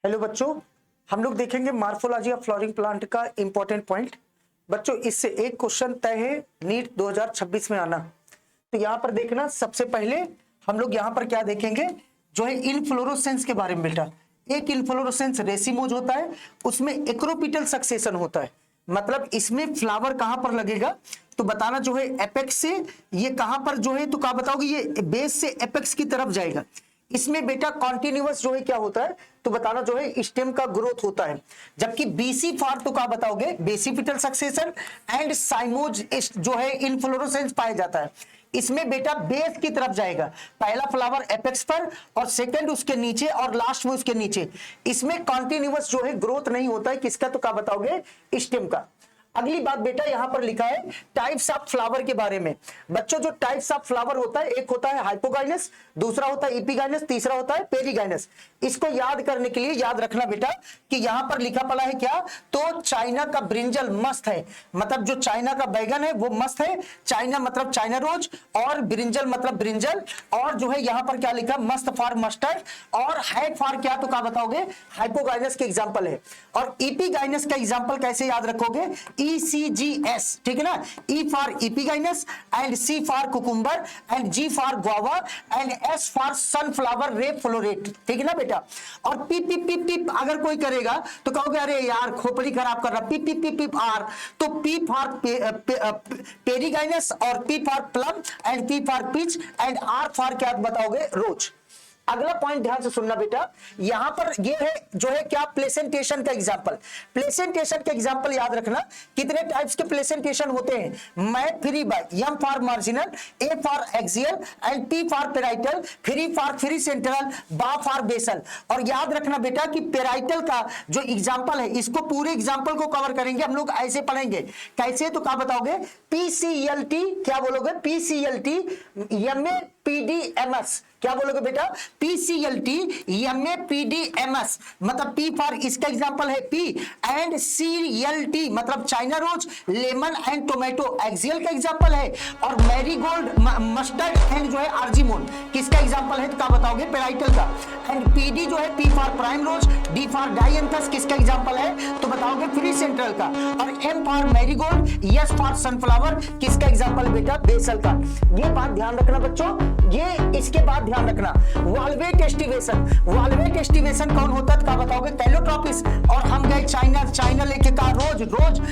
Hello बच्चों, हम लोग देखेंगे मार्फोलॉजी ऑफ फ्लावरिंग प्लांट का इंपॉर्टेंट पॉइंट। बच्चों इससे एक क्वेश्चन तय है नीट 2026 में आना। तो यहाँ पर देखना, सबसे पहले हम लोग यहाँ पर क्या देखेंगे जो है इनफ्लोरोसेंस के बारे में। बेटा एक इनफ्लोरोसेंस रेसिमोज होता है, उसमें एक्रोपिटल सक्सेशन होता है, मतलब इसमें फ्लावर कहां पर लगेगा तो बताना जो है एपेक्स से ये कहां पर जो है तो क्या बताओगे ये बेस से एपेक्स की तरफ जाएगा। इसमें बेटा कॉन्टिन्यूअस जो है क्या होता है तो बताना जो है स्टेम का ग्रोथ होता है। जबकि बीसी फार तो क्या बताओगे बेसिपिटल सक्सेशन एंड साइमोज जो है इनफ्लोरोसेंस पाया जाता है। इसमें बेटा बेस की तरफ जाएगा, पहला फ्लावर एपेक्स पर और सेकंड उसके नीचे और लास्ट में उसके नीचे। इसमें कॉन्टिन्यूअस जो है ग्रोथ नहीं होता है, किसका तो क्या बताओगे स्टेम का। अगली बात बेटा यहां पर लिखा है टाइप्स ऑफ फ्लावर के बारे में। बच्चों जो टाइप्स ऑफ फ्लावर होता है, एक होता है हाइपोगाइनस, दूसरा होता है एपिगाइनस, तीसरा होता है पेरिगाइनस। इसको याद करने के लिए याद रखना बेटा कि यहां पर लिखा पड़ा है क्या तो चाइना का ब्रिंजल मस्त है, मतलब जो चाइना का बैगन है वो मस्त है। चाइना मतलब चाइना रोज और ब्रिंजल मतलब ब्रिंजल, और जो है यहां पर क्या लिखा मस्त फॉर मस्टर्ड, और हैक फॉर क्या तो क्या बताओगे हाइपोगाइनस के एग्जांपल है। और एपिगाइनस का एग्जांपल कैसे याद रखोगे ECGS, ठीक है ना, E for epigynous and C for cucumber and G for guava and S for sunflower रे फ्लोरेट, ठीक है ना बेटा। और पी पी पी पी अगर कोई करेगा तो कहोगे अरे यार खोपड़ी खराब कर रहा, P P P P R, तो P फॉर पेरिगाइनस और P for plum and P for peach and R for क्या बताओगे रोज। अगला पॉइंट ध्यान से सुनना बेटा, यहां पर ये है जो है क्या प्लेसेंटेशन का एग्जांपल। प्लेसेंटेशन के एग्जांपल याद रखना, कितने टाइप्स के प्लेसेंटेशन होते हैं। Mat free by, M for marginal, A for axial and P for parietal, free for free central, बा फॉर बेसल। और याद रखना बेटा कि पेराइटल का जो एग्जांपल है इसको पूरे एग्जांपल को कवर करेंगे हम लोग, ऐसे पढ़ेंगे कैसे तो क्या बताओगे PCLT, क्या बोलोगे PCLT MAPDMS, क्या बोलोगे बेटा PCLT MAPDMS, मतलब P फॉर इसका एग्जांपल है P एंड CLT मतलब China rose, lemon and tomato axial का एग्जांपल है, और मैरीगोल्ड मस्टर्ड एंड जो है आर्जिमोन किसका एग्जांपल है तो क्या बताओगे पेराइटल का। एंड PD जो है P for primrose, D for dianthus किसका एग्जांपल है तो बताओगे फ्री सेंट्रल का, और M for marigold, S for sunflower किसका एग्जांपल बेटा बेसल का। ये बात ध्यान रखना बच्चों। ये इसके बाद ध्यान रखना वाल्वेट एस्टिवेशन। वाल्वेट एस्टिवेशन कौन होता है क्या बताओगे कैलोट्रोपिस। और हम गए चाइना लेके कहा रोज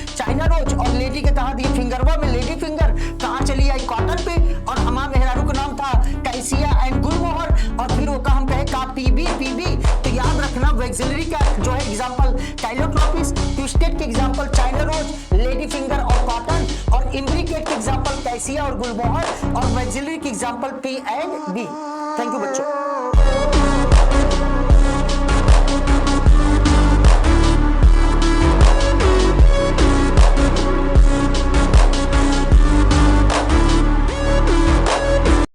चाइना रोज, और लेडी के कहा दिए फिंगरवा में लेडी फिंगर, कहां चली आई कॉटन पे, और हमारा मेहरारू का नाम था कैसिया एंड गुलमोहर, और फिर वो का हम कहे का पीबी। तो याद रखना वैक्सिलरी का जो है एग्जांपल कैलोट्रोपिस, ट्विस्टेड के example China rose, lady finger और कॉटन, और इम्ब्रिकेट के एग्जांपल कैसिया और गुलमोहर, और वैक्सिलरी के example P and B। Thank you बच्चों।